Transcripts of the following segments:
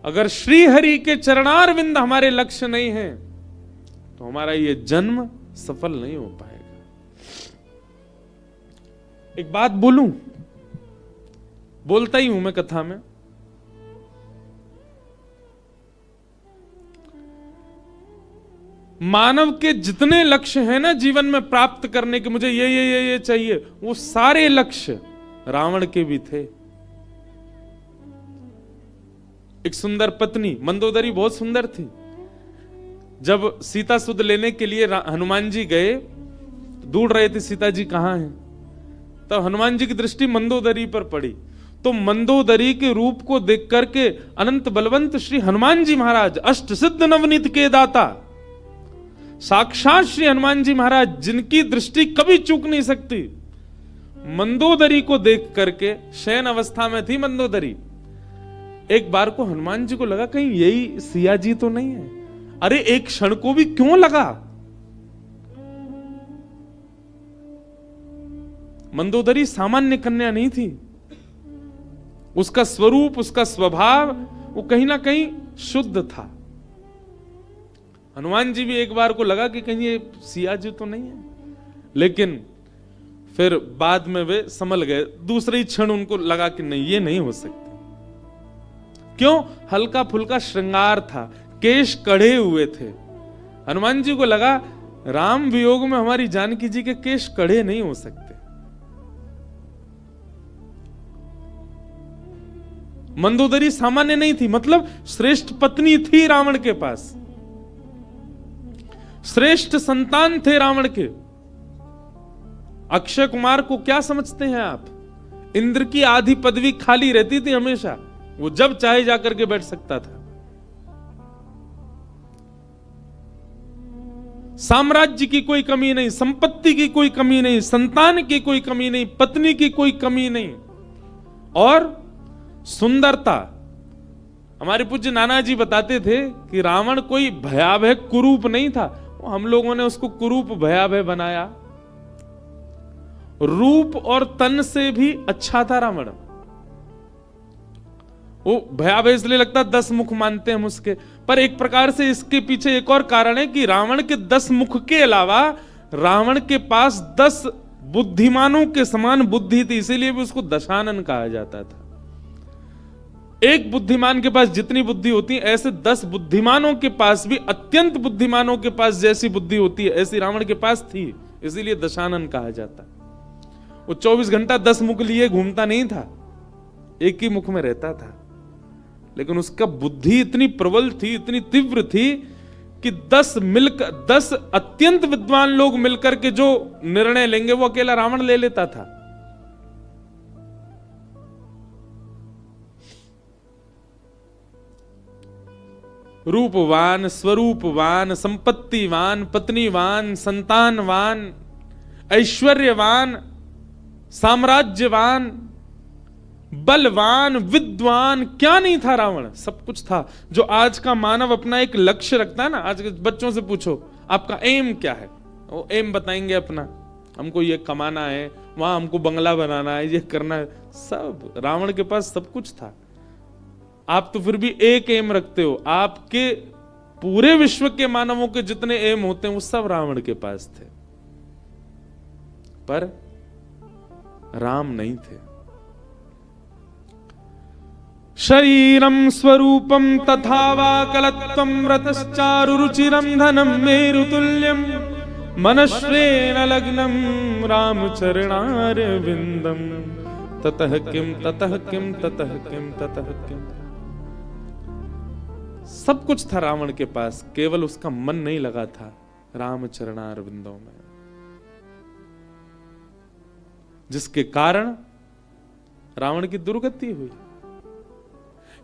अगर श्री हरि के चरणारविंद हमारे लक्ष्य नहीं है तो हमारा ये जन्म सफल नहीं हो पाएगा। एक बात बोलूं, बोलता ही हूं मैं कथा में, मानव के जितने लक्ष्य हैं ना जीवन में प्राप्त करने के, मुझे ये चाहिए, वो सारे लक्ष्य रावण के भी थे। एक सुंदर पत्नी, मंदोदरी बहुत सुंदर थी। जब सीता सुध लेने के लिए हनुमान जी गए, ढूंढ रहे थे सीता जी कहां हैं, तब हनुमान जी की दृष्टि मंदोदरी पर पड़ी। तो मंदोदरी के रूप को देख करके अनंत बलवंत श्री हनुमान जी महाराज, अष्ट सिद्ध नवनीत के दाता, साक्षात श्री हनुमान जी महाराज, जिनकी दृष्टि कभी चूक नहीं सकती, मंदोदरी को देख करके, शयन अवस्था में थी मंदोदरी, एक बार को हनुमान जी को लगा कहीं यही सिया जी तो नहीं है। अरे एक क्षण को भी क्यों लगा। मंदोदरी सामान्य कन्या नहीं थी, उसका स्वरूप, उसका स्वभाव वो कहीं ना कहीं शुद्ध था। हनुमान जी भी एक बार को लगा कि कहीं ये सिया जी तो नहीं है, लेकिन फिर बाद में वे संभल गए। दूसरे ही क्षण उनको लगा कि नहीं, ये नहीं हो सकती। क्यों? हल्का फुल्का श्रृंगार था, केश कढ़े हुए थे। हनुमान जी को लगा राम वियोग में हमारी जानकी जी के केश कढ़े नहीं हो सकते। मंदोदरी सामान्य नहीं थी, मतलब श्रेष्ठ पत्नी थी रावण के पास, श्रेष्ठ संतान थे रावण के। अक्षय कुमार को क्या समझते हैं आप? इंद्र की आधी पदवी खाली रहती थी हमेशा, वो जब चाहे जाकर के बैठ सकता था। साम्राज्य की कोई कमी नहीं, संपत्ति की कोई कमी नहीं, संतान की कोई कमी नहीं, पत्नी की कोई कमी नहीं, और सुंदरता। हमारे पूज्य नाना जी बताते थे कि रावण कोई भयावह कुरूप नहीं था, हम लोगों ने उसको कुरूप भयावह बनाया। रूप और तन से भी अच्छा था रावण। वो भयावह इसलिए लगता 10 मुख मानते हैं हम उसके, पर एक प्रकार से इसके पीछे एक और कारण है कि रावण के 10 मुख के अलावा रावण के पास 10 बुद्धिमानों के समान बुद्धि थी, इसीलिए भी उसको दशानन कहा जाता था। एक बुद्धिमान के पास जितनी बुद्धि होती है, ऐसे 10 बुद्धिमानों के पास भी अत्यंत बुद्धिमानों के पास जैसी बुद्धि होती है, ऐसी रावण के पास थी, इसीलिए दशानन कहा जाता। वो 24 घंटा 10 मुख लिए घूमता नहीं था, एक ही मुख में रहता था, लेकिन उसका बुद्धि इतनी प्रबल थी, इतनी तीव्र थी कि 10 अत्यंत विद्वान लोग मिलकर के जो निर्णय लेंगे वो अकेला रावण ले लेता था। रूपवान, स्वरूपवान, संपत्तिवान, पत्नीवान, संतानवान, ऐश्वर्यवान, साम्राज्यवान, बलवान, विद्वान, क्या नहीं था रावण? सब कुछ था। जो आज का मानव अपना एक लक्ष्य रखता है ना, आज के बच्चों से पूछो आपका एम क्या है, वो एम बताएंगे अपना, हमको ये कमाना है, वहां हमको बंगला बनाना है, ये करना है। सब रावण के पास सब कुछ था। आप तो फिर भी एक एम रखते हो, आपके पूरे विश्व के मानवों के जितने एम होते हैं वो सब रावण के पास थे, पर राम नहीं थे। शरीरम स्वरूपम तथा वा कलत्वम रतश्चारु रुचिरम धनम मेरुतुल्यम मनश्रेण लग्नम रामचरणारविंदम ततः किम ततः किम ततः किम ततः किम। सब कुछ था रावण के पास, केवल उसका मन नहीं लगा था रामचरणारविंदों में, जिसके कारण रावण की दुर्गति हुई।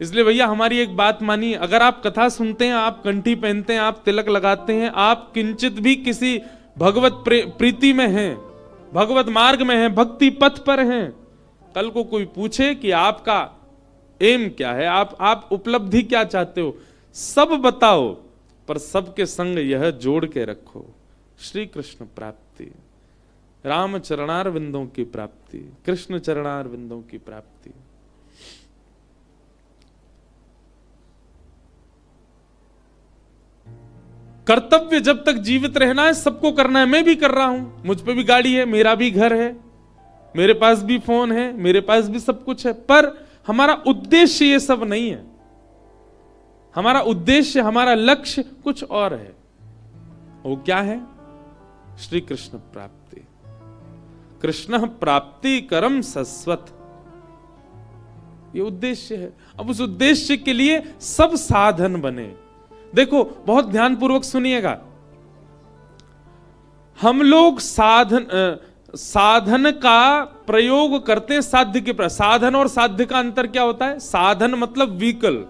इसलिए भैया हमारी एक बात मानिए, अगर आप कथा सुनते हैं, आप कंठी पहनते हैं, आप तिलक लगाते हैं, आप किंचित भी किसी भगवत प्रीति में हैं, भगवत मार्ग में हैं, भक्ति पथ पर हैं, कल को कोई पूछे कि आपका एम क्या है, आप उपलब्धि क्या चाहते हो, सब बताओ, पर सबके संग यह जोड़ के रखो, श्री कृष्ण प्राप्ति, राम चरणारविंदों की प्राप्ति, कृष्ण चरणारविंदों की प्राप्ति। कर्तव्य जब तक जीवित रहना है सबको करना है, मैं भी कर रहा हूं, मुझ पे भी गाड़ी है, मेरा भी घर है, मेरे पास भी फोन है, मेरे पास भी सब कुछ है, पर हमारा उद्देश्य ये सब नहीं है। हमारा उद्देश्य, हमारा लक्ष्य कुछ और है। वो क्या है? श्री कृष्ण प्राप्ति। कृष्ण प्राप्ति करम सस्वत, ये उद्देश्य है। अब उस उद्देश्य के लिए सब साधन बने। देखो बहुत ध्यानपूर्वक सुनिएगा, हम लोग साधन का प्रयोग करते हैं साध्य के प्रति। साधन और साध्य का अंतर क्या होता है? साधन मतलब व्हीकल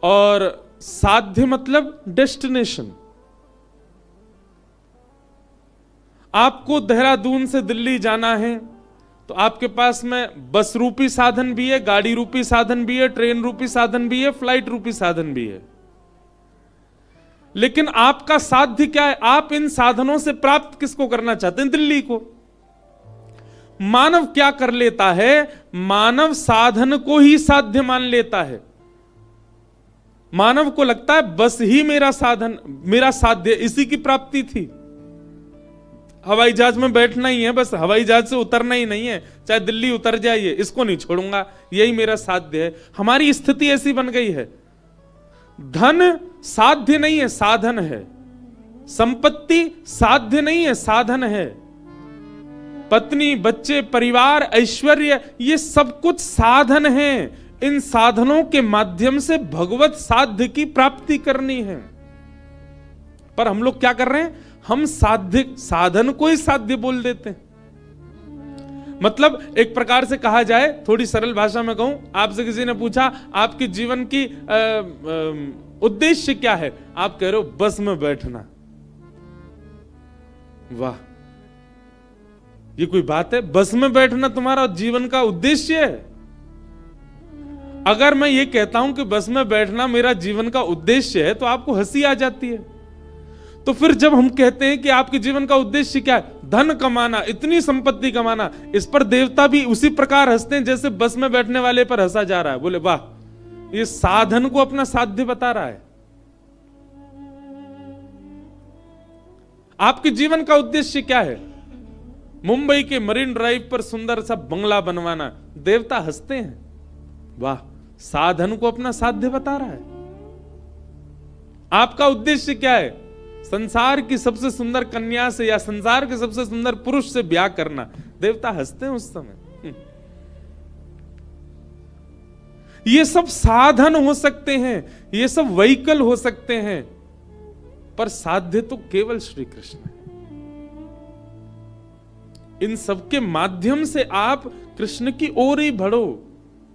और साध्य मतलब डेस्टिनेशन। आपको देहरादून से दिल्ली जाना है तो आपके पास में बस रूपी साधन भी है, गाड़ी रूपी साधन भी है, ट्रेन रूपी साधन भी है, फ्लाइट रूपी साधन भी है। लेकिन आपका साध्य क्या है? आप इन साधनों से प्राप्त किसको करना चाहते हैं? दिल्ली को। मानव क्या कर लेता है? मानव साधन को ही साध्य मान लेता है। मानव को लगता है बस ही मेरा साधन, मेरा साध्य, इसी की प्राप्ति थी। हवाई जहाज में बैठना ही है, बस हवाई जहाज से उतरना ही नहीं है, चाहे दिल्ली उतर जाइए, इसको नहीं छोड़ूंगा, यही मेरा साध्य है। हमारी स्थिति ऐसी बन गई है। धन साध्य नहीं है, साधन है। संपत्ति साध्य नहीं है, साधन है। पत्नी, बच्चे, परिवार, ऐश्वर्य, ये सब कुछ साधन है। इन साधनों के माध्यम से भगवत साध्य की प्राप्ति करनी है। पर हम लोग क्या कर रहे हैं? हम साधन को ही साध्य बोल देते हैं। मतलब एक प्रकार से कहा जाए, थोड़ी सरल भाषा में कहूं, आपसे किसी ने पूछा आपके जीवन की उद्देश्य क्या है? आप कह रहे हो बस में बैठना। वाह, ये कोई बात है? बस में बैठना तुम्हारा जीवन का उद्देश्य है? अगर मैं ये कहता हूं कि बस में बैठना मेरा जीवन का उद्देश्य है तो आपको हंसी आ जाती है। तो फिर जब हम कहते हैं कि आपके जीवन का उद्देश्य क्या है? धन कमाना, इतनी संपत्ति कमाना, इस पर देवता भी उसी प्रकार हंसते हैं जैसे बस में बैठने वाले पर हंसा जा रहा है। बोले वाह, ये साधन को अपना साध्य बता रहा है। आपके जीवन का उद्देश्य क्या है? मुंबई के मरीन ड्राइव पर सुंदर सा बंगला बनवाना। देवता हंसते हैं, वाह, साधन को अपना साध्य बता रहा है। आपका उद्देश्य क्या है? संसार की सबसे सुंदर कन्या से या संसार के सबसे सुंदर पुरुष से ब्याह करना। देवता हंसते हैं उस समय। ये सब साधन हो सकते हैं, ये सब व्हीकल हो सकते हैं, पर साध्य तो केवल श्री कृष्ण है। इन सब के माध्यम से आप कृष्ण की ओर ही बढ़ो,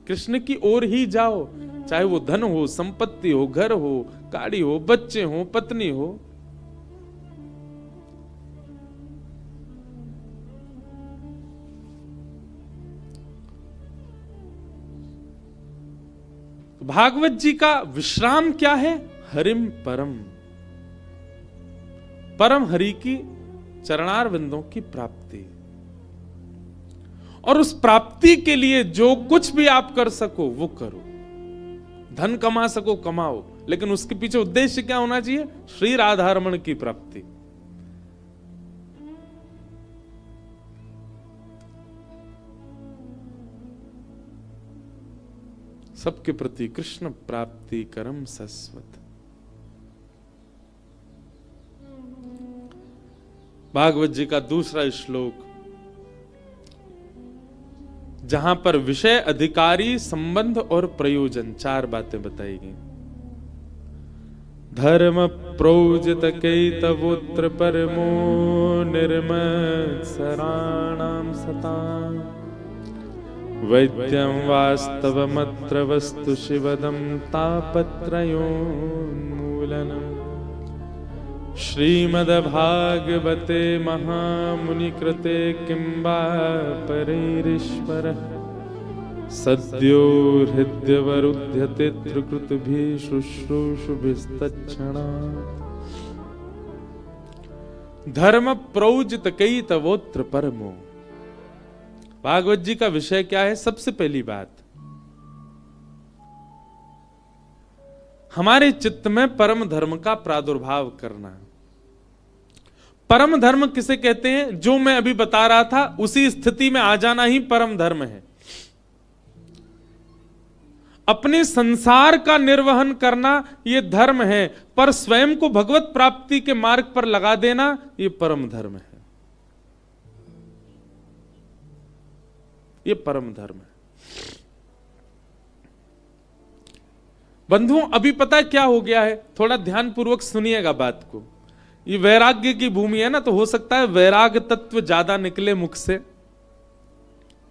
कृष्ण की ओर ही जाओ। चाहे वो धन हो, संपत्ति हो, घर हो, गाड़ी हो, बच्चे हो, पत्नी हो। भागवत जी का विश्राम क्या है? हरिम परम, परम हरि की चरणार बिंदों की प्राप्ति। और उस प्राप्ति के लिए जो कुछ भी आप कर सको वो करो। धन कमा सको कमाओ, लेकिन उसके पीछे उद्देश्य क्या होना चाहिए? श्री राधारमण की प्राप्ति। सबके प्रति कृष्ण प्राप्ति करम सस्वत। भागवत जी का दूसरा श्लोक, जहां पर विषय, अधिकारी, संबंध और प्रयोजन, चार बातें बताई गई। धर्म प्रोजित कैतवोत्र परमो निर्मत्सराणां सताम् वैद्यं वास्तवमत्र वस्तु शिवदं तापत्रयोन्मूलनम्। श्रीमद्भागवते महामुनिकृते किं वा परैरीश्वरः सद्यो हृद्यवरुध्यते त्रिकृतभिः शुश्रूषुभिस्तत्क्षणात्। धर्म प्रोजित कैतवोत्र परमो। भागवत जी का विषय क्या है? सबसे पहली बात, हमारे चित्त में परम धर्म का प्रादुर्भाव करना। परम धर्म किसे कहते हैं? जो मैं अभी बता रहा था उसी स्थिति में आ जाना ही परम धर्म है। अपने संसार का निर्वहन करना ये धर्म है, पर स्वयं को भगवत प्राप्ति के मार्ग पर लगा देना ये परम धर्म है। ये परम धर्म है। बंधुओं, अभी पता है क्या हो गया है? थोड़ा ध्यानपूर्वक सुनिएगा बात को। ये वैराग्य की भूमि है ना, तो हो सकता है वैराग्य तत्व ज्यादा निकले मुख से,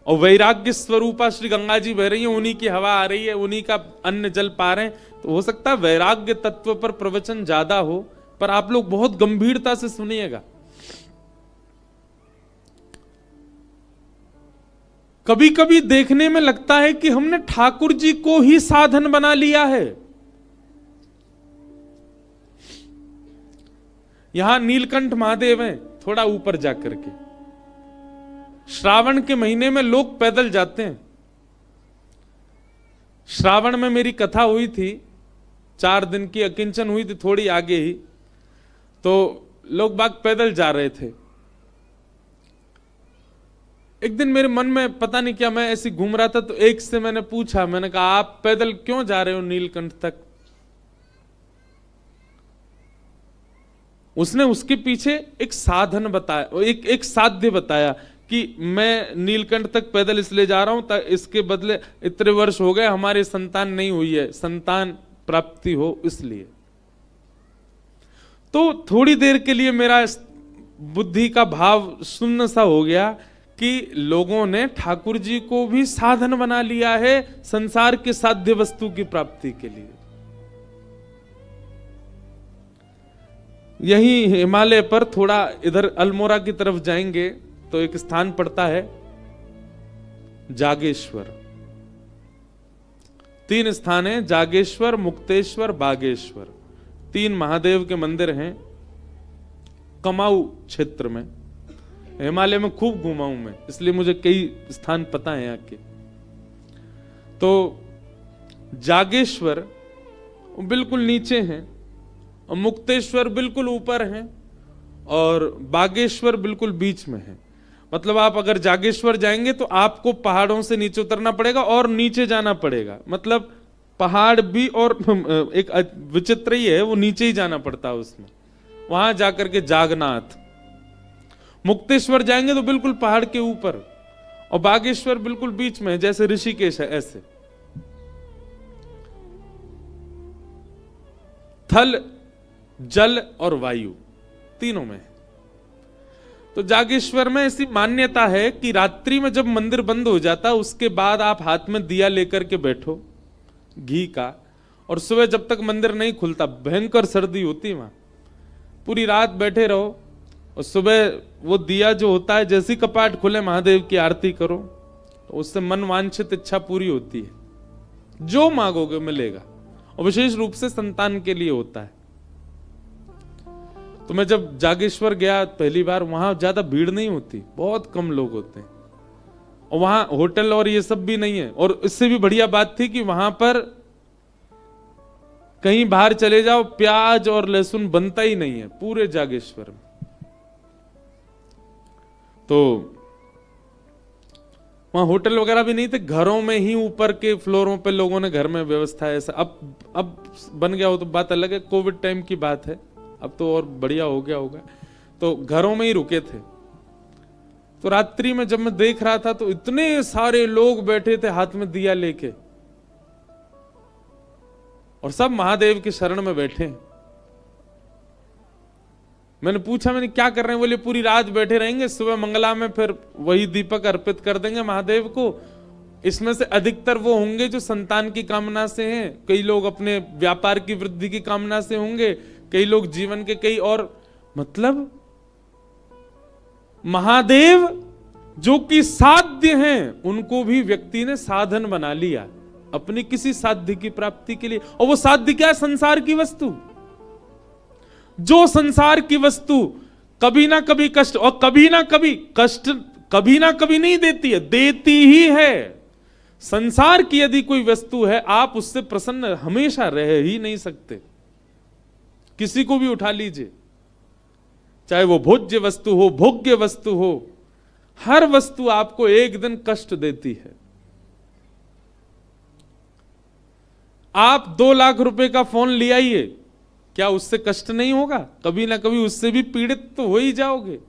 और वैराग्य स्वरूपा श्री गंगा जी बह रही है, उन्हीं की हवा आ रही है, उन्हीं का अन्न जल पा रहे हैं, तो हो सकता है वैराग्य तत्व पर प्रवचन ज्यादा हो, पर आप लोग बहुत गंभीरता से सुनिएगा। कभी कभी देखने में लगता है कि हमने ठाकुर जी को ही साधन बना लिया है। यहां नीलकंठ महादेव हैं, थोड़ा ऊपर जाकर के श्रावण के महीने में लोग पैदल जाते हैं। श्रावण में मेरी कथा हुई थी, 4 दिन की अकिंचन हुई थी, थोड़ी आगे ही, तो लोग बाग पैदल जा रहे थे। एक दिन मेरे मन में पता नहीं क्या, मैं ऐसे घूम रहा था, तो एक से मैंने पूछा, मैंने कहा आप पैदल क्यों जा रहे हो नीलकंठ तक? उसने उसके पीछे एक साधन बताया, एक साध्य बताया कि मैं नीलकंठ तक पैदल इसलिए जा रहा हूं, इसके बदले इतने वर्ष हो गए हमारी संतान नहीं हुई है, संतान प्राप्ति हो इसलिए। तो थोड़ी देर के लिए मेरा बुद्धि का भाव शून्य सा हो गया कि लोगों ने ठाकुर जी को भी साधन बना लिया है संसार के साध्य वस्तु की प्राप्ति के लिए। यही हिमालय पर थोड़ा इधर अल्मोड़ा की तरफ जाएंगे तो एक स्थान पड़ता है जागेश्वर। 3 स्थान है, जागेश्वर, मुक्तेश्वर, बागेश्वर। 3 महादेव के मंदिर हैं कमाऊ क्षेत्र में। हिमालय में खूब घूमा हूं मैं, इसलिए मुझे कई स्थान पता है यहाँ के। तो जागेश्वर बिल्कुल नीचे हैं, और मुक्तेश्वर बिल्कुल ऊपर हैं, और बागेश्वर बिल्कुल बीच में है। मतलब आप अगर जागेश्वर जाएंगे तो आपको पहाड़ों से नीचे उतरना पड़ेगा और नीचे जाना पड़ेगा। मतलब पहाड़ भी, और एक विचित्र ही है, वो नीचे ही जाना पड़ता है उसमें, वहां जाकर के जागनाथ। मुक्तेश्वर जाएंगे तो बिल्कुल पहाड़ के ऊपर, और बागेश्वर बिल्कुल बीच में, जैसे ऋषिकेश है ऐसे। थल, जल और वायु तीनों में। तो जागेश्वर में ऐसी मान्यता है कि रात्रि में जब मंदिर बंद हो जाता उसके बाद आप हाथ में दिया लेकर के बैठो घी का, और सुबह जब तक मंदिर नहीं खुलता, भयंकर सर्दी होती वहां, पूरी रात बैठे रहो, और सुबह वो दिया जो होता है, जैसी कपाट खुले महादेव की आरती करो, तो उससे मन वांछित इच्छा पूरी होती है, जो मांगोगे मिलेगा, और विशेष रूप से संतान के लिए होता है। तो मैं जब जागेश्वर गया पहली बार, वहां ज्यादा भीड़ नहीं होती, बहुत कम लोग होते हैं, और वहां होटल और ये सब भी नहीं है। और इससे भी बढ़िया बात थी कि वहां पर कहीं बाहर चले जाओ, प्याज और लहसुन बनता ही नहीं है पूरे जागेश्वर में। तो वहां होटल वगैरह भी नहीं थे, घरों में ही ऊपर के फ्लोरों पे लोगों ने घर में व्यवस्था ऐसा। अब बन गया हो तो बात अलग है, कोविड टाइम की बात है, अब तो और बढ़िया हो गया होगा। तो घरों में ही रुके थे। तो रात्रि में जब मैं देख रहा था तो इतने सारे लोग बैठे थे हाथ में दिया लेके, और सब महादेव के शरण में बैठे। मैंने पूछा, मैंने क्या कर रहे हैं? बोले पूरी रात बैठे रहेंगे, सुबह मंगला में फिर वही दीपक अर्पित कर देंगे महादेव को। इसमें से अधिकतर वो होंगे जो संतान की कामना से हैं, कई लोग अपने व्यापार की वृद्धि की कामना से होंगे, कई लोग जीवन के कई और। मतलब महादेव जो कि साध्य हैं, उनको भी व्यक्ति ने साधन बना लिया अपनी किसी साध्य की प्राप्ति के लिए। और वो साध्य क्या है? संसार की वस्तु। जो संसार की वस्तु कभी ना कभी कष्ट, और कभी ना कभी कष्ट कभी ना कभी नहीं देती है, देती ही है। संसार की यदि कोई वस्तु है, आप उससे प्रसन्न हमेशा रह ही नहीं सकते। किसी को भी उठा लीजिए, चाहे वो भोज्य वस्तु हो, भोग्य वस्तु हो, हर वस्तु आपको एक दिन कष्ट देती है। आप 2 लाख रुपए का फोन ले आइए, क्या उससे कष्ट नहीं होगा? कभी ना कभी उससे भी पीड़ित तो हो ही जाओगे।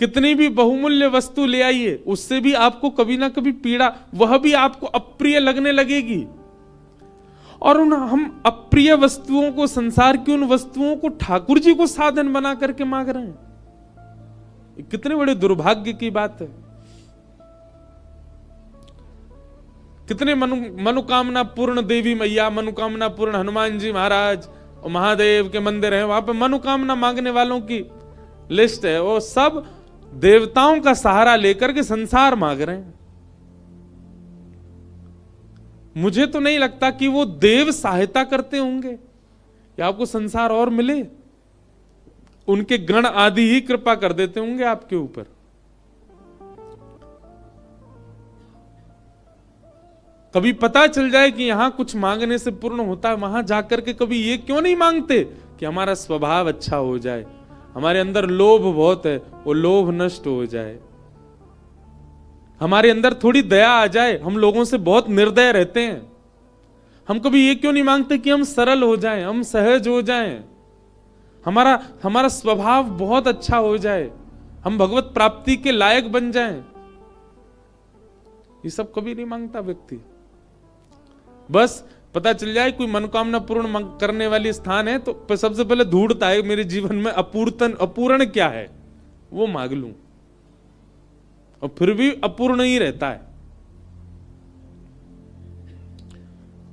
कितनी भी बहुमूल्य वस्तु ले आइए, उससे भी आपको कभी ना कभी पीड़ा, वह भी आपको अप्रिय लगने लगेगी। और हम अप्रिय वस्तुओं को, संसार की उन वस्तुओं को ठाकुर जी को साधन बना करके मांग रहे हैं। कितने बड़े दुर्भाग्य की बात है। कितने मनोकामना पूर्ण देवी मैया, मनोकामना पूर्ण हनुमान जी महाराज और महादेव के मंदिर हैं, वहां पे मनोकामना मांगने वालों की लिस्ट है। वो सब देवताओं का सहारा लेकर के संसार मांग रहे हैं। मुझे तो नहीं लगता कि वो देव सहायता करते होंगे या आपको संसार और मिले। उनके गण आदि ही कृपा कर देते होंगे आपके ऊपर। कभी पता चल जाए कि यहां कुछ मांगने से पूर्ण होता है, वहां जाकर के कभी ये क्यों नहीं मांगते कि हमारा स्वभाव अच्छा हो जाए, हमारे अंदर लोभ बहुत है, वो लोभ नष्ट हो जाए, हमारे अंदर थोड़ी दया आ जाए। हम लोगों से बहुत निर्दय रहते हैं। हम कभी ये क्यों नहीं मांगते कि हम सरल हो जाएं, हम सहज हो जाएं, हमारा स्वभाव बहुत अच्छा हो जाए, हम भगवत प्राप्ति के लायक बन जाएं। ये सब कभी नहीं मांगता व्यक्ति। बस पता चल जाए कोई मनोकामना पूर्ण करने वाली स्थान है तो सबसे पहले ढूंढता है मेरे जीवन में अपूर्ण क्या है, वो मांग लूं, और फिर भी अपूर्ण ही रहता है।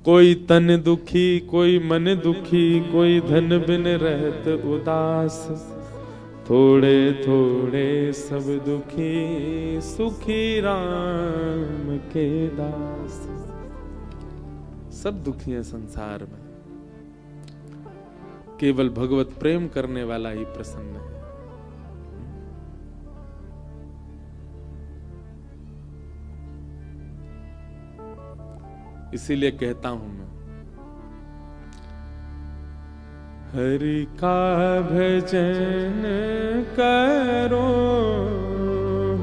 कोई तन दुखी, कोई मन दुखी, कोई धन बिन रहत उदास, थोड़े थोड़े सब दुखी, सुखी राम के दास। सब दुखी हैं संसार में, केवल भगवत प्रेम करने वाला ही प्रसन्न है। इसीलिए कहता हूं मैं, हरि का भजन करो,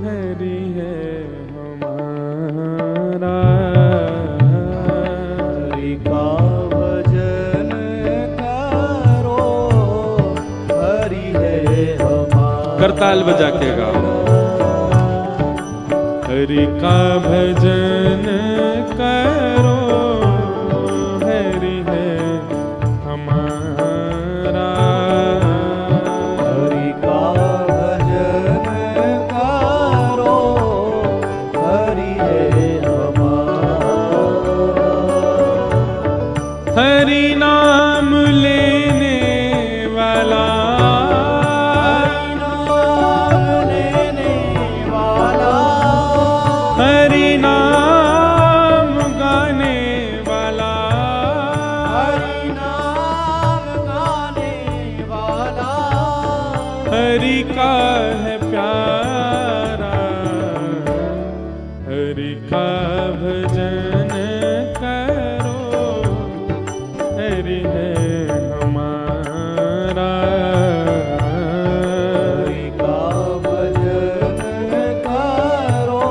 हरि है हमारा, हरि का भजन करो, हरि है हमारा। करताल बजा के गाओ। हरि का भजन करो, हरि है हमारा, हरि का भजन करो, हरि है हमारा। हरि नाम लेने वाला, हरि नाम लेने वाला, हरि नाम गाने वाला, हरि नाम गाने वाला, हरि का है प्यारा, हरि का भजन करो, हरि है हमारा, हरि का भजन करो,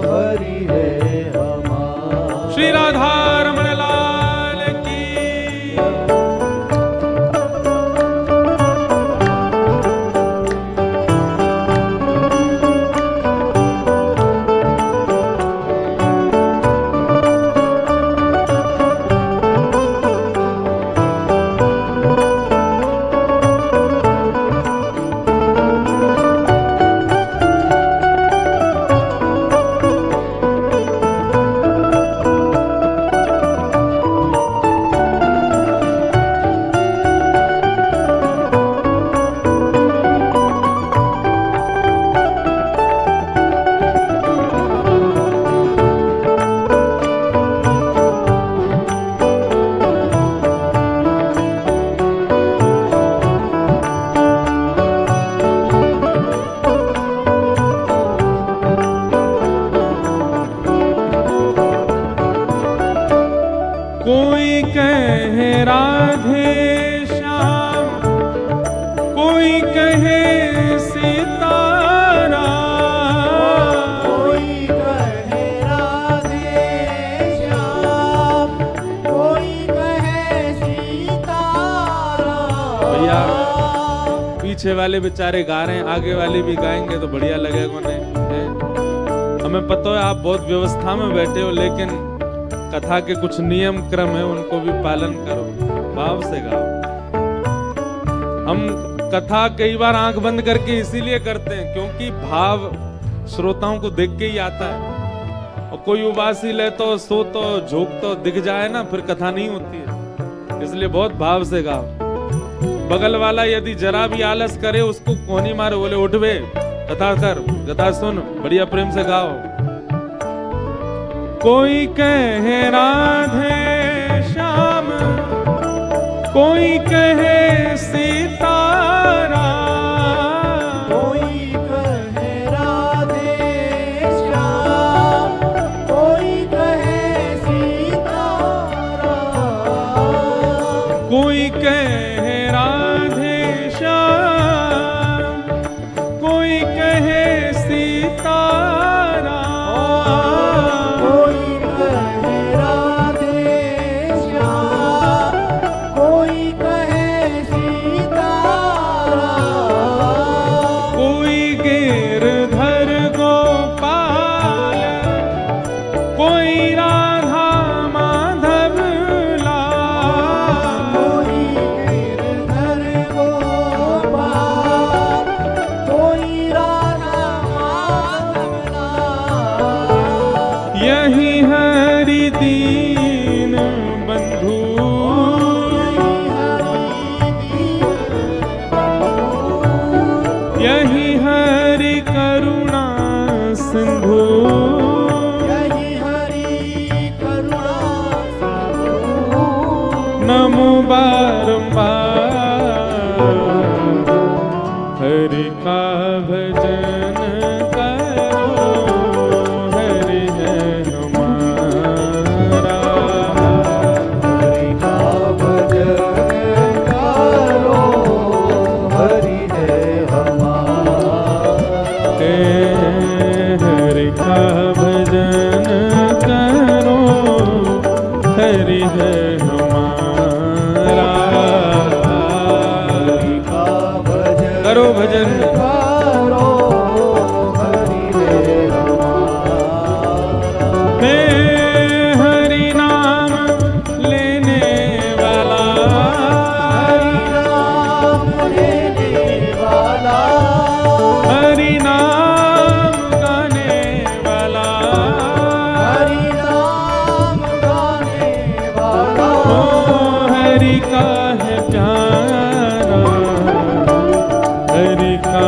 हरि है हमारा। श्री राधा रमण लाल की। कोई कहे राधे श्याम, कोई कहे सीताराम, कोई कहे राधे श्याम, कोई कहे सीताराम। भैया पीछे वाले बेचारे गा रहे हैं, आगे वाले भी गाएंगे तो बढ़िया लगेगा उन्हें। हमें पता है आप बहुत व्यवस्था में बैठे हो, लेकिन कथा के कुछ नियम क्रम है, उनको भी पालन करो, भाव से गाओ। हम कथा कई बार आंख बंद करके इसीलिए करते हैं क्योंकि भाव श्रोताओं को देख के ही आता है। और कोई उबासी ले तो सो तो झोंक तो दिख जाए ना, फिर कथा नहीं होती है। इसलिए बहुत भाव से गाओ। बगल वाला यदि जरा भी आलस करे उसको कोनी मारे, बोले उठ बे, कथा कर, कथा सुन, बढ़िया प्रेम से गाओ। कोई कहे राधे श्याम, कोई कहे सीताराम, कोई कहे राधे श्याम, कोई कहे सीताराम। कोई कहे राधे श्याम, कोई कहे सीताराम, कोई कहे राधे श्याम, कोई कहे सीताराम। कोई गिरधर गोपाल, कोई राधा माधव लाल, कोई गिरधर गोपाल, कोई राधा माधव लाल। यही हरि दीन बंधु, यही हरि करुणा सिंधु, यही हरि करुणा सिंधु। नमो बारंबार हरि का भजन करो, हरि है हमारा। हरि का भजन करो, हरि है हमारा। हरि का भजन करो, हरि है हमारा। हरि का भजन करो भजन, करो, हरि है हमारा। मैं हरि नाम लेने वाला, हरि नाम लेने वाला, हरि नाम गाने वाला, हरि नाम गाने वाला। ओ हरि का है प्यारा, हरि का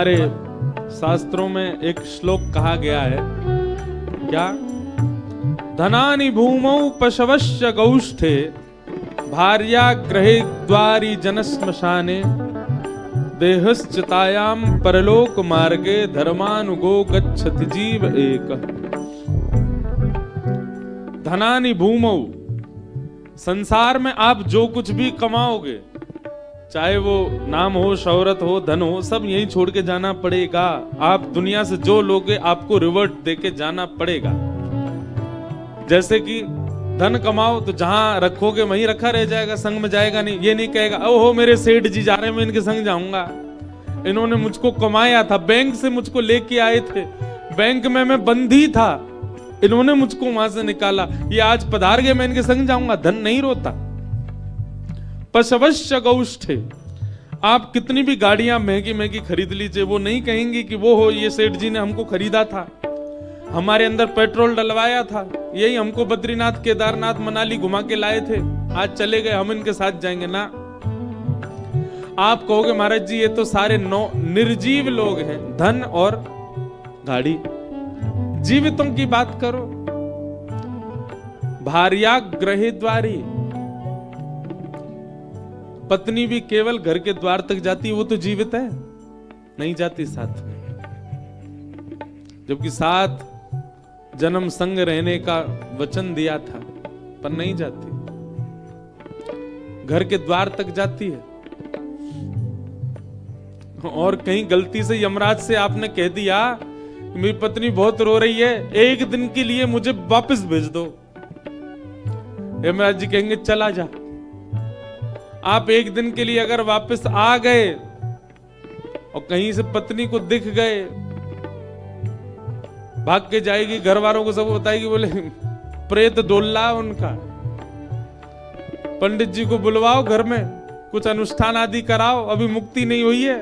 हमारे शास्त्रों में एक श्लोक कहा गया है, क्या? धनानि भूमौ पशवश्च गौष्ठे भार्या ग्रहे द्वारि जनश्मशाने देहश्चितायाम परलोक मार्गे धर्मानुगो गच्छति जीव एक। धनानि भूमौ, संसार में आप जो कुछ भी कमाओगे, चाहे वो नाम हो, शौहरत हो, धन हो, सब यहीं छोड़ के जाना पड़ेगा। आप दुनिया से जो लोगे आपको रिवर्ट देके जाना पड़ेगा। जैसे कि धन कमाओ तो जहां रखोगे वहीं रखा रह जाएगा, संग में जाएगा नहीं। ये नहीं कहेगा ओहो मेरे सेठ जी जा रहे हैं, मैं इनके संग जाऊंगा, इन्होंने मुझको कमाया था, बैंक से मुझको लेके आए थे, बैंक में मैं बंदी था, इन्होंने मुझको वहां से निकाला, ये आज पधार गए, मैं इनके संग जाऊंगा। धन नहीं रोता। पशवश्च गौष्ठे, आप कितनी भी गाड़ियां महंगी महंगी खरीद लीजिए, वो नहीं कहेंगे कि वो हो ये सेठ जी ने हमको खरीदा था, हमारे अंदर पेट्रोल डलवाया था, यही हमको बद्रीनाथ, केदारनाथ, मनाली घुमा के लाए थे, आज चले गए, हम इनके साथ जाएंगे ना। आप कहोगे महाराज जी ये तो सारे निर्जीव लोग हैं, धन और गाड़ी। जीवितों की बात करो। भार्या ग्रहे द्वारी, पत्नी भी केवल घर के द्वार तक जाती है, वो तो जीवित है, नहीं जाती साथ में। जबकि साथ जन्म संग रहने का वचन दिया था, पर नहीं जाती, घर के द्वार तक जाती है। और कहीं गलती से यमराज से आपने कह दिया मेरी पत्नी बहुत रो रही है, एक दिन के लिए मुझे वापस भेज दो, यमराज जी कहेंगे चला जा। आप एक दिन के लिए अगर वापस आ गए और कहीं से पत्नी को दिख गए, भाग के जाएगी, घर वालों को सब बताएगी, बोले प्रेत डोला उनका, पंडित जी को बुलवाओ, घर में कुछ अनुष्ठान आदि कराओ, अभी मुक्ति नहीं हुई है।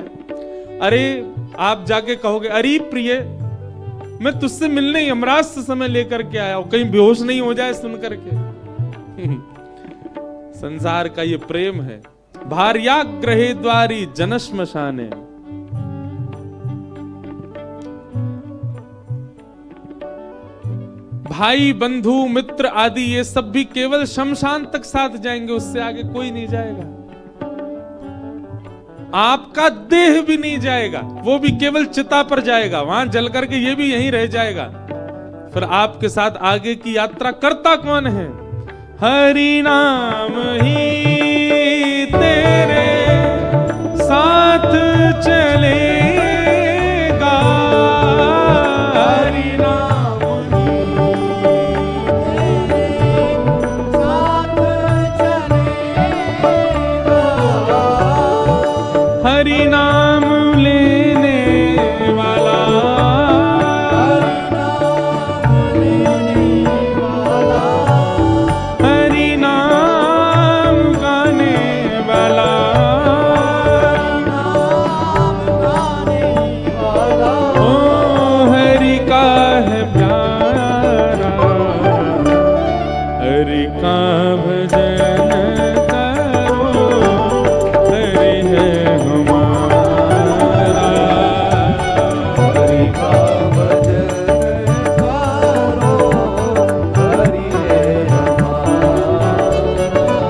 अरे आप जाके कहोगे अरे प्रिय मैं तुझसे मिलने यमराज से समय लेकर के आया हूं, कहीं बेहोश नहीं हो जाए सुन करके। संसार का ये प्रेम है। भार्या ग्रहे द्वारी जनश्मशाने, भाई बंधु मित्र आदि ये सब भी केवल शमशान तक साथ जाएंगे, उससे आगे कोई नहीं जाएगा। आपका देह भी नहीं जाएगा, वो भी केवल चिता पर जाएगा, वहां जल करके ये भी यहीं रह जाएगा। फिर आपके साथ आगे की यात्रा करता कौन है? हरि नाम ही तेरे साथ चलेगा, हरि नाम ही तेरे साथ चलेगा, हरि नाम लेने वाला, हरि नाम गाने वाला, ओ हरि का है प्यारा, हरि का भजन करो, हरि है हमारा, हरि का भजन करो, हरि है हमारा,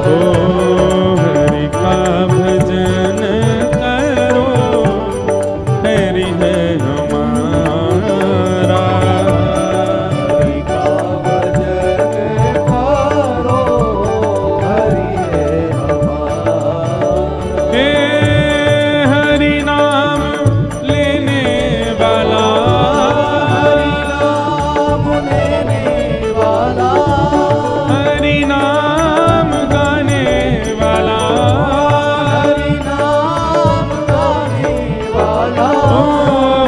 ओ हरि का भजन करो, हरि है हमारा, हरि का भजन करो, हरि है हमारा। हे हरि नाम लेने वाला, हरि नाम लेने वाला, हरि नाम गाने वाला, हरि नाम गाने वाला, ओ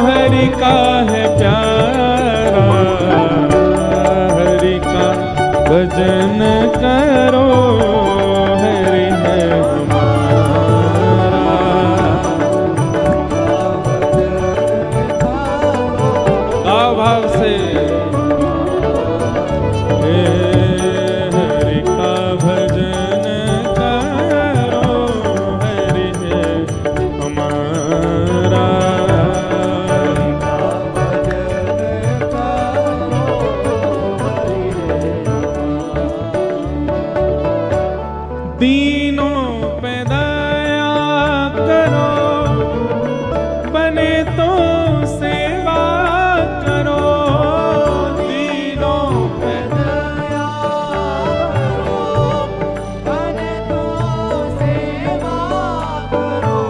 हरि का है प्यारा, हरि का भजन करो, हरि है हमारा, गाओ भाव से, हे हरि का भजन करो, हरि है हमारा, दीनों पे दया करो, बने तो सेवा करो। दीनों पे दया करो, बने तो सेवा करो।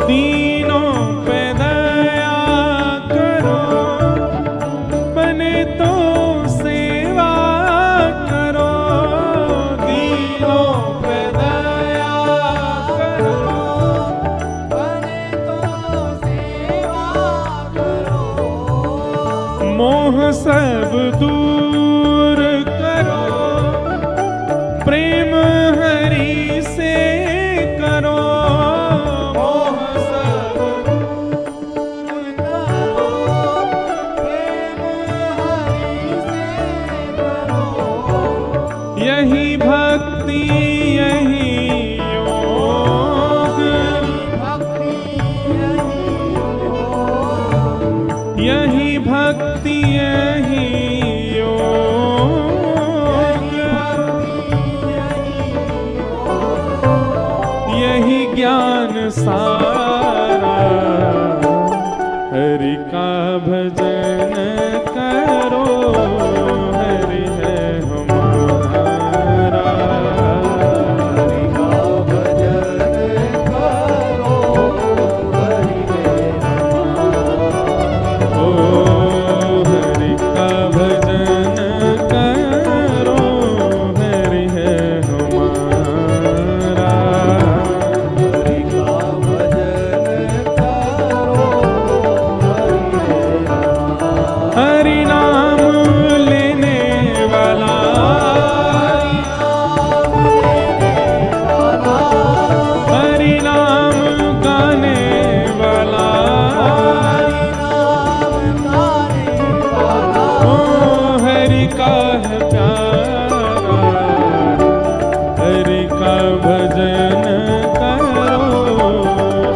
दीनों पे दया करो, बने तो सेवा करो। दीनों पे दया करो, बने तो सेवा करो। मोह सब दूर करो, प्रेम हरि से करो। मोह सब दूर करो, प्रेम हरि से करो। यही भक्ति यही योग, भक्ति यही योग, यही भक्ति यही योग, यही ज्ञान सारा। हरि का भजन करो, हरि है हमारा। हरि का भजन करो, हरि है हमारा। ओ हरि का भजन करो, हरि है हमारा। हरि का भजन करो, हरि है हमारा। हरि नाम लेने वाला, हरि नाम गाने वाला, ओ हरि का है प्यारा। हरि का भजन करो,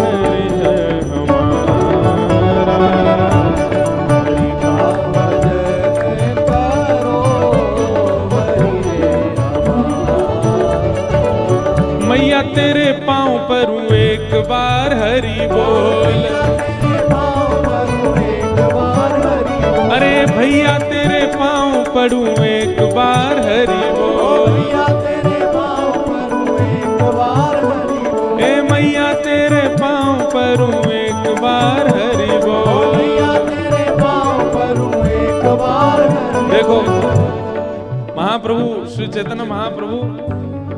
हरि है हमारा। हरि का भजन करो, हरि है हमारा। मैया तेरे पाँव पर एक बार हरि बोल। तेरे पाँव परूं एक बार हरि बोल। अरे भैया तेरे पाँव पड़ूं एक बार हरि बोल। भैया तेरे पाँव परूं एक बार हरि बोल। ए मैया तेरे पाँव पड़ूं एक बार हरि बोल। भैया तेरे पाँव परूं एक बार हरि बोल। देखो महाप्रभु श्री चैतन्य महाप्रभु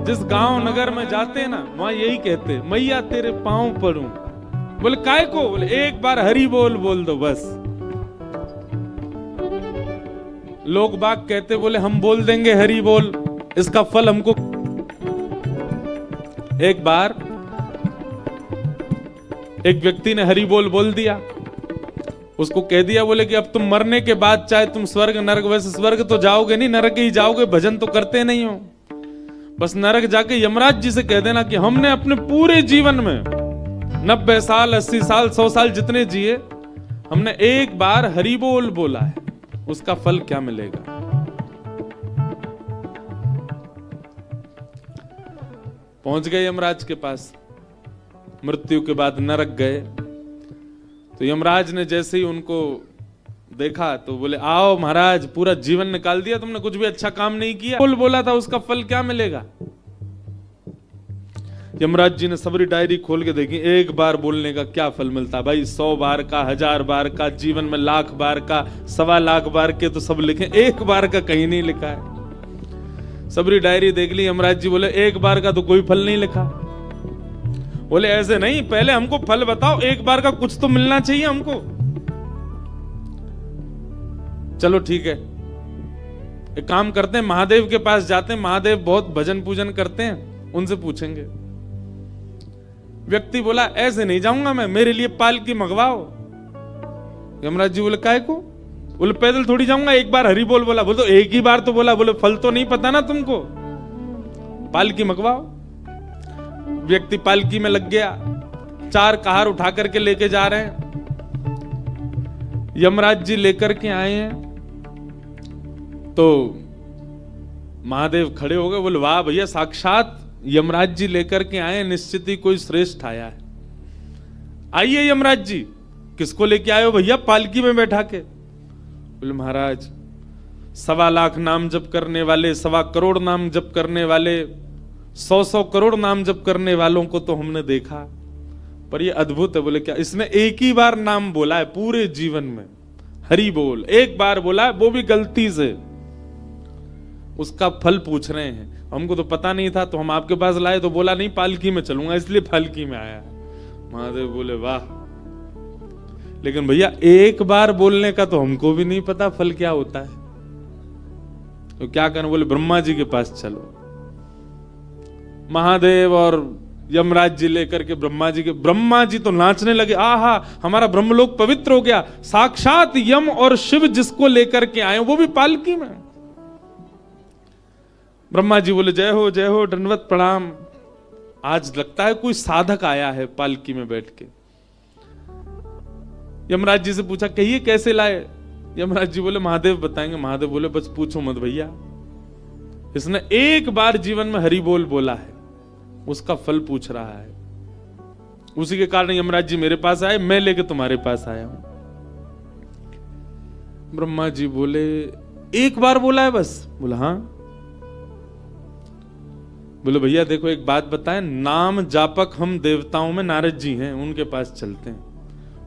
जिस गांव नगर में जाते हैं ना, वहां यही कहते हैं, मैया तेरे पाँव पड़ूं। बोले काय को? बोले एक बार हरि बोल बोल दो बस। लोग बाग कहते, बोले हम बोल देंगे हरि बोल, इसका फल हमको। एक बार एक व्यक्ति ने हरि बोल बोल दिया, उसको कह दिया, बोले कि अब तुम मरने के बाद चाहे तुम स्वर्ग नरक, वैसे स्वर्ग तो जाओगे नहीं, नरक ही जाओगे, भजन तो करते नहीं हो। बस नरक जाके यमराज जी से कह देना कि हमने अपने पूरे जीवन में 90 साल 80 साल 100 साल जितने जिए, हमने एक बार हरि बोल बोला है, उसका फल क्या मिलेगा। पहुंच गए यमराज के पास, मृत्यु के बाद नरक गए। तो यमराज ने जैसे ही उनको देखा तो बोले, आओ महाराज, पूरा जीवन निकाल दिया तुमने, कुछ भी अच्छा काम नहीं किया, बोल बोला था, उसका फल क्या मिलेगा। यमराज जी ने सबरी डायरी खोल के देखी, एक बार बोलने का क्या फल मिलता भाई, 100 बार का, 1000 बार का, जीवन में 1,00,000 बार का, 1,25,000 बार के तो सब लिखे, एक बार का कहीं नहीं लिखा है। सबरी डायरी देख ली, यमराज जी बोले एक बार का तो कोई फल नहीं लिखा। बोले ऐसे नहीं, पहले हमको फल बताओ, एक बार का कुछ तो मिलना चाहिए हमको। चलो ठीक है, एक काम करते हैं, महादेव के पास जाते हैं, महादेव बहुत भजन पूजन करते हैं, उनसे पूछेंगे। व्यक्ति बोला ऐसे नहीं जाऊंगा मैं, मेरे लिए पालकी मंगवाओ। यमराज जी बोले काय को? बोले पैदल थोड़ी जाऊंगा, एक बार हरि बोल बोला। बोले तो एक ही बार तो बोला, बोले फल तो नहीं पता ना तुमको, पालकी मंगवाओ। व्यक्ति पालकी में लग गया, 4 कहार उठा करके लेके जा रहे हैं। यमराज जी लेकर के आए हैं तो महादेव खड़े हो गए, बोले वाह भैया, साक्षात यमराज जी लेकर के आए, निश्चित ही कोई श्रेष्ठ आया है। आइए यमराज जी। किसको लेके आए हो भैया? पालकी में बैठा के। बोले महाराज 1.25 लाख नाम जप करने वाले, 1.25 करोड़ नाम जप करने वाले, 100 करोड़ नाम जप करने वालों को तो हमने देखा, पर ये अद्भुत है। बोले क्या? इसने एक ही बार नाम बोला है पूरे जीवन में, हरि बोल एक बार बोला है, वो भी गलती से। उसका फल पूछ रहे हैं। हमको तो पता नहीं था, तो हम आपके पास लाए, तो बोला नहीं पालकी में चलूंगा, इसलिए पालकी में आया। महादेव बोले वाह, लेकिन भैया एक बार बोलने का तो हमको भी नहीं पता फल क्या होता है, तो क्या करें? बोले ब्रह्मा जी के पास चलो। महादेव और यमराज जी लेकर के ब्रह्मा जी तो नाचने लगे, आहा हमारा ब्रह्मलोक पवित्र हो गया, साक्षात यम और शिव जिसको लेकर के आए वो भी पालकी में। ब्रह्मा जी बोले जय हो दंडवत प्रणाम। आज लगता है कोई साधक आया है पालकी में बैठ के। यमराज जी से पूछा कहिए कैसे लाए? यमराज जी बोले महादेव बताएंगे। महादेव बोले बस पूछो मत भैया, इसने एक बार जीवन में हरि बोल बोला है, उसका फल पूछ रहा है, उसी के कारण यमराज जी मेरे पास आए, मैं लेके तुम्हारे पास आया हूं। ब्रह्मा जी बोले एक बार बोला है बस? बोला हाँ। बोले भैया देखो एक बात बताएं, नाम जापक हम देवताओं में नारद जी हैं, उनके पास चलते हैं,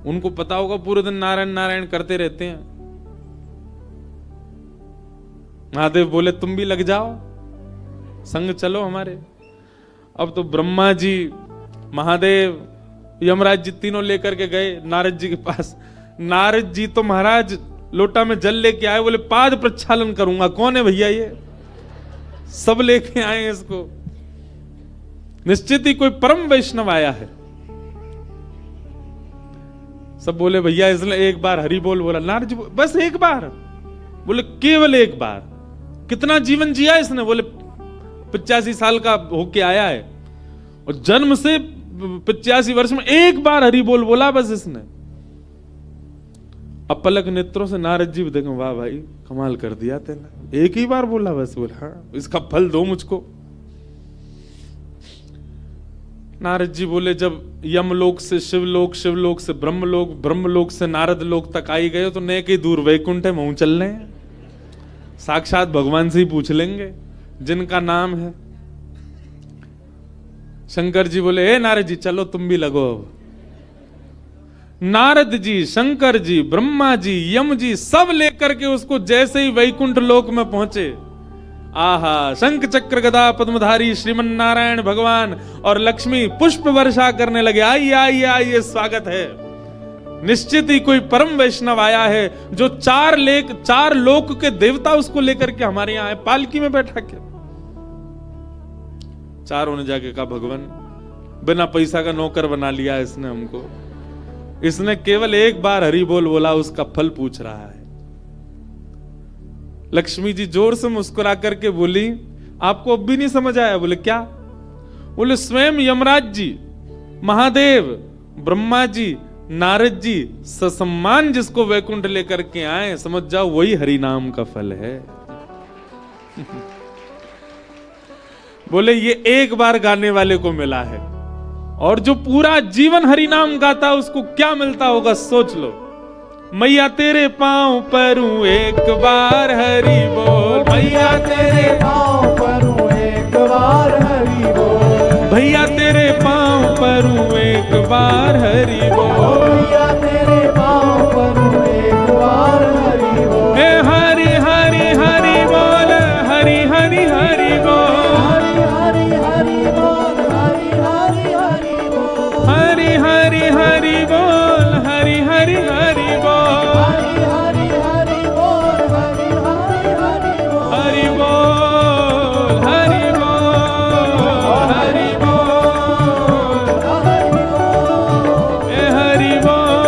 उनको पता होगा पूरे दिन नारायण नारायण करते रहते हैं। महादेव बोले तुम भी लग जाओ, संग चलो हमारे। अब तो ब्रह्मा जी, महादेव, यमराज जी तीनों लेकर के गए नारद जी के पास। नारद जी तो महाराज लोटा में जल लेके आए, बोले पाद प्रक्षालन करूंगा। कौन है भैया ये? सब लेके आए इसको, निश्चित ही कोई परम वैष्णव आया है। सब बोले भैया इसने एक बार हरि बोल बोला। नारद जी बस एक बार? बोले केवल एक बार। कितना जीवन जिया इसने? बोले 85 साल का होके आया है, और जन्म से 85 वर्ष में एक बार हरि बोल बोला बस इसने। अपलक नेत्रों से नारद जी देखो, वाह भाई कमाल कर दिया तेने, एक ही बार बोला बस। बोला हाँ, इसका फल दो मुझको। नारद जी बोले जब यमलोक से शिवलोक, शिवलोक से ब्रह्मलोक, ब्रह्मलोक से नारद लोक तक आई गए, तो नए के दूर वैकुंठ है, महू चल रहे हैं, साक्षात भगवान से ही पूछ लेंगे जिनका नाम है। शंकर जी बोले ए नारद जी चलो तुम भी लगो। नारद जी, शंकर जी, ब्रह्मा जी, यम जी सब लेकर के उसको जैसे ही वैकुंठ लोक में पहुंचे, आहा शंख चक्र गदा पद्मधारी श्रीमन नारायण भगवान और लक्ष्मी पुष्प वर्षा करने लगे, आइए आइए आइए स्वागत है। निश्चित ही कोई परम वैष्णव आया है, जो 4 लोक के देवता उसको लेकर के हमारे यहां आए, पालकी में बैठा के। चारों ने जाके कहा भगवान बिना पैसा का नौकर बना लिया इसने हमको, इसने केवल एक बार हरि बोल बोला, उसका फल पूछ रहा है। लक्ष्मी जी जोर से मुस्कुरा करके बोली आपको अब भी नहीं समझ आया? बोले क्या? बोले स्वयं यमराज जी, महादेव, ब्रह्मा जी, नारद जी ससम्मान जिसको वैकुंठ लेकर के आए, समझ जाओ वही हरि नाम का फल है। बोले ये एक बार गाने वाले को मिला है, और जो पूरा जीवन हरि नाम गाता उसको क्या मिलता होगा सोच लो। मैया तेरे पांव परूं एक बार हरि बोल, मैया तेरे पाँव परूं एक बार हरि बोल, भैया तेरे पांव परूं एक बार हरि बोल, भैया तेरे पाँव परूं एक बार हरि बोल, हे हरि हरि हरि बोल, हरि हरि हरि बोल, हरि हरि हरि बोल, हरि हरि हरि बोल, हरि हरि हरि बोल, हरि हरि हरि बोल, हरि हरि हरि बोल, हरि हरि हरि बोल, हरि बोल, हरि बोल, हरि बोल, हरि बोल, हे हरि बोल,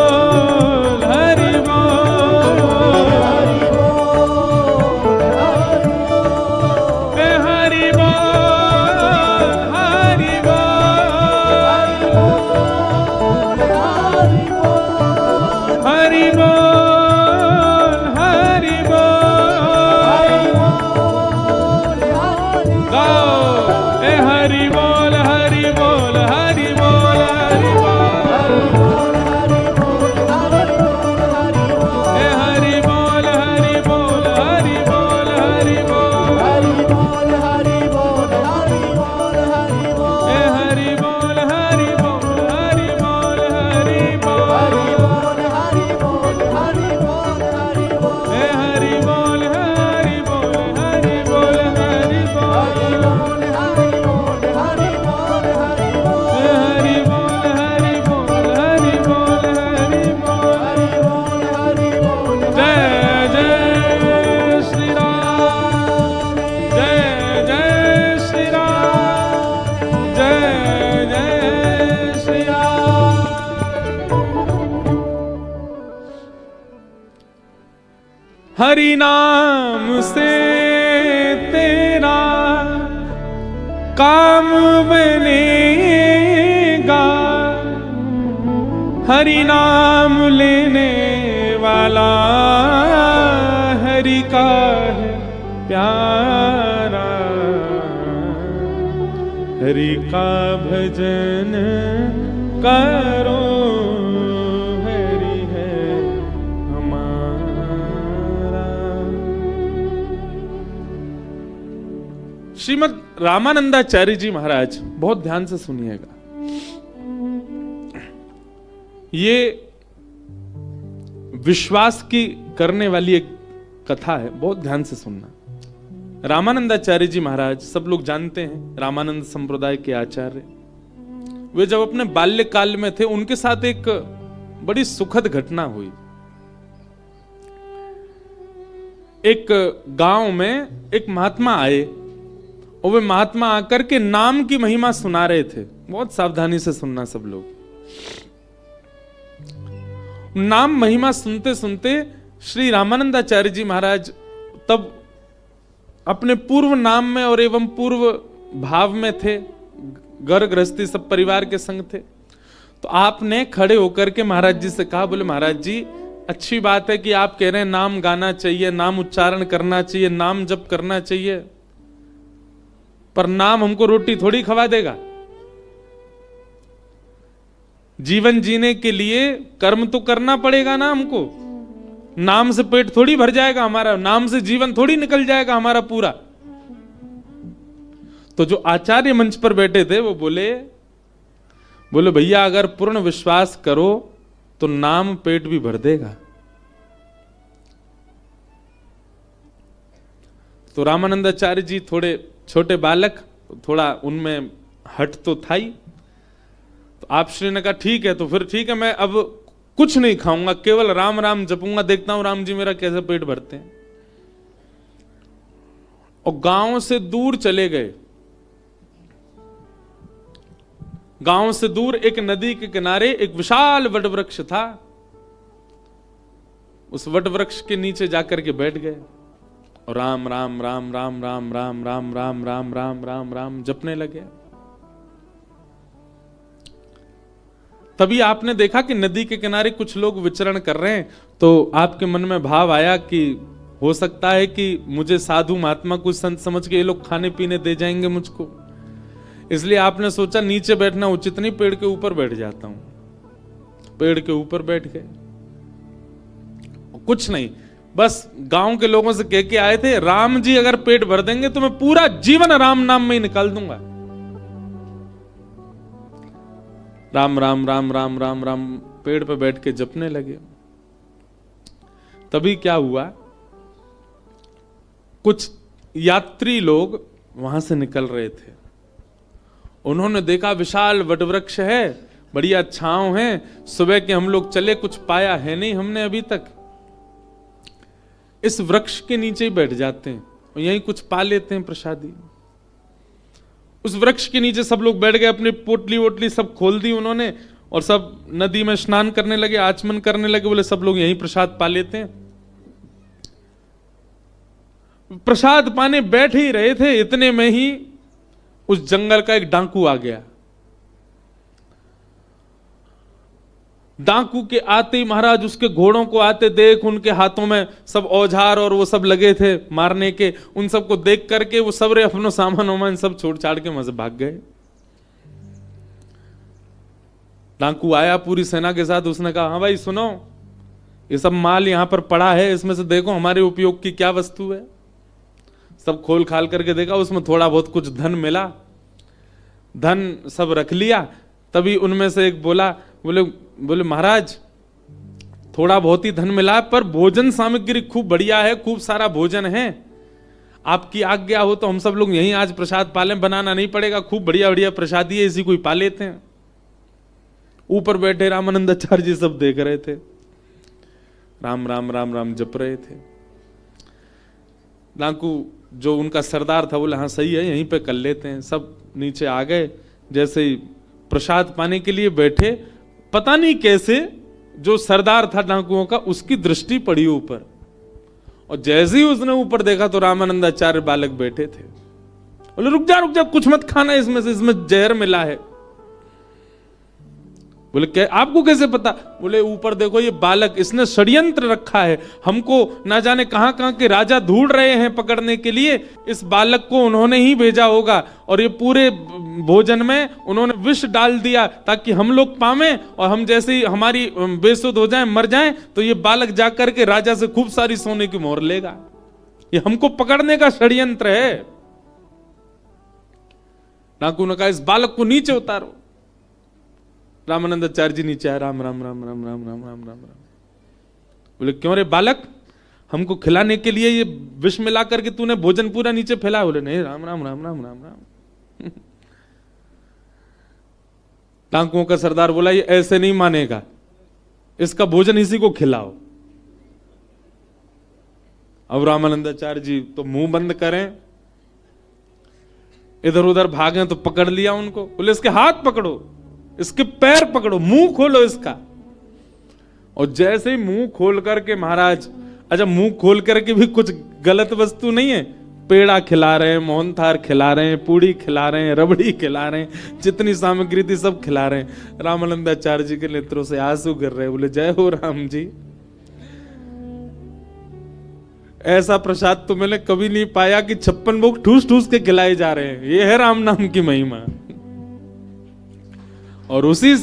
हरि नाम से तेरा काम बनेगा, हरि नाम लेने वाला हरि का है प्यारा, हरि का भजन करो, हरि है हमारा। श्रीमद् रामानंदाचार्य जी महाराज, बहुत ध्यान से सुनिएगा, ये विश्वास की करने वाली एक कथा है, बहुत ध्यान से सुनना। रामानंदाचार्य जी महाराज सब लोग जानते हैं, रामानंद संप्रदाय के आचार्य। वे जब अपने बाल्यकाल में थे, उनके साथ एक बड़ी सुखद घटना हुई। एक गांव में एक महात्मा आए और वे महात्मा आकर के नाम की महिमा सुना रहे थे। बहुत सावधानी से सुनना सब लोग। नाम महिमा सुनते सुनते श्री रामानंदाचार्य जी महाराज तब अपने पूर्व नाम में और एवं पूर्व भाव में थे, घर गृहस्थी सब परिवार के संग थे। तो आपने खड़े होकर के महाराज जी से कहा, बोले महाराज जी अच्छी बात है कि आप कह रहे हैं नाम गाना चाहिए, नाम उच्चारण करना चाहिए, नाम जप करना चाहिए, पर नाम हमको रोटी थोड़ी खवा देगा। जीवन जीने के लिए कर्म तो करना पड़ेगा ना हमको। नाम से पेट थोड़ी भर जाएगा हमारा, नाम से जीवन थोड़ी निकल जाएगा हमारा पूरा। तो जो आचार्य मंच पर बैठे थे वो बोले भैया अगर पूर्ण विश्वास करो तो नाम पेट भी भर देगा। तो रामानंदाचार्य जी थोड़े छोटे बालक, थोड़ा उनमें हट तो था ही। तो आप श्री ने कहा ठीक है, तो फिर ठीक है, मैं अब कुछ नहीं खाऊंगा, केवल राम राम जपूंगा, देखता हूं राम जी मेरा कैसे पेट भरते हैं। और गांव से दूर चले गए। गांव से दूर एक नदी के किनारे एक विशाल वटवृक्ष था। उस वटवृक्ष के नीचे जाकर के बैठ गए और राम राम राम राम राम राम राम राम राम राम राम राम जपने लगे। तभी आपने देखा कि नदी के किनारे कुछ लोग विचरण कर रहे हैं। तो आपके मन में भाव आया कि हो सकता है कि मुझे साधु महात्मा कुछ संत समझ के ये लोग खाने पीने दे जाएंगे मुझको, इसलिए आपने सोचा नीचे बैठना उचित नहीं, पेड़ के ऊपर बैठ जाता हूं। पेड़ के ऊपर बैठ गए। कुछ नहीं, बस गांव के लोगों से कह के आए थे, राम जी अगर पेट भर देंगे तो मैं पूरा जीवन राम नाम में ही निकाल दूंगा। राम राम राम राम राम राम पेड़ पे बैठ के जपने लगे। तभी क्या हुआ, कुछ यात्री लोग वहां से निकल रहे थे। उन्होंने देखा विशाल वटवृक्ष है, बढ़िया छांव है, सुबह के हम लोग चले, कुछ पाया है नहीं हमने अभी तक, इस वृक्ष के नीचे ही बैठ जाते हैं और यहीं कुछ पा लेते हैं प्रसादी। उस वृक्ष के नीचे सब लोग बैठ गए, अपनी पोटली वोटली सब खोल दी उन्होंने और सब नदी में स्नान करने लगे, आचमन करने लगे। बोले सब लोग यहीं प्रसाद पा लेते हैं। प्रसाद पाने बैठ ही रहे थे, इतने में ही उस जंगल का एक डाकू आ गया। डाकू के आते ही महाराज उसके घोड़ों को आते देख, उनके हाथों में सब औजार और वो सब लगे थे मारने के, उन सबको देख करके वो सबरे अपनो सामान वामान सब छोड़ छाड़ के वहां से भाग गए। डाकू आया पूरी सेना के साथ, उसने कहा हाँ भाई सुनो, ये सब माल यहां पर पड़ा है, इसमें से देखो हमारे उपयोग की क्या वस्तु है। सब खोल खाल करके देखा, उसमें थोड़ा बहुत कुछ धन मिला, धन सब रख लिया। तभी उनमें से एक बोला, बोले महाराज थोड़ा बहुत ही धन मिला पर भोजन सामग्री खूब बढ़िया है, खूब सारा भोजन है, आपकी आज्ञा हो तो हम सब लोग यहीं आज प्रसाद पालें, बनाना नहीं पड़ेगा, खूब बढ़िया बढ़िया प्रसादी है, इसी को ही पा लेते हैं। ऊपर बैठे रामानंदाचार्य जी सब देख रहे थे, राम राम राम राम जप रहे थे। डाकू जो उनका सरदार था बोले हाँ सही है, यहीं पे कर लेते हैं। सब नीचे आ गए। जैसे ही प्रसाद पाने के लिए बैठे, पता नहीं कैसे जो सरदार था डाकुओं का, उसकी दृष्टि पड़ी ऊपर और जैसे ही उसने ऊपर देखा तो रामानंदाचार्य बालक बैठे थे। बोले रुक जा कुछ मत खाना, इसमें जहर मिला है। बोले क्या, आपको कैसे पता? बोले ऊपर देखो ये बालक, इसने षड्यंत्र रखा है, हमको ना जाने कहां कहां के राजा ढूंढ रहे हैं पकड़ने के लिए, इस बालक को उन्होंने ही भेजा होगा और ये पूरे भोजन में उन्होंने विष डाल दिया ताकि हम लोग पावें और हम जैसे ही हमारी बेसुध हो जाएं, मर जाएं, तो ये बालक जाकर के राजा से खूब सारी सोने की मोहर लेगा। ये हमको पकड़ने का षड्यंत्र है। डाकू ने कहा इस बालक को नीचे उतारो। रामानंदाचार्य जी नीचे आए, राम राम राम राम राम राम राम राम राम। बोले क्यों रे बालक, हमको खिलाने के लिए ये विष मिला करके तूने भोजन पूरा नीचे फैलाया? बोले नहीं, राम राम राम राम राम राम। टांकुओं का सरदार बोला ये ऐसे नहीं मानेगा, इसका भोजन इसी को खिलाओ। अब रामानंदाचार्य जी तो मुंह बंद करें, इधर उधर भागे तो पकड़ लिया उनको। बोले इसके हाथ पकड़ो, इसके पैर पकड़ो, मुंह खोलो इसका। और जैसे ही मुंह खोल करके महाराज, अच्छा मुंह खोल करके भी कुछ गलत वस्तु नहीं है, पेड़ा खिला रहे हैं, मोहनथाल खिला रहे हैं, पूड़ी खिला रहे हैं, रबड़ी खिला रहे हैं, जितनी सामग्री थी सब खिला रहे हैं। रामानंदाचार्य जी के नेत्रों से आंसू गिर रहे। बोले जय हो राम जी, ऐसा प्रसाद तो मैंने कभी नहीं पाया कि 56 भोग ठूस ठूस के खिलाए जा रहे हैं। ये है राम नाम की महिमा। और उसी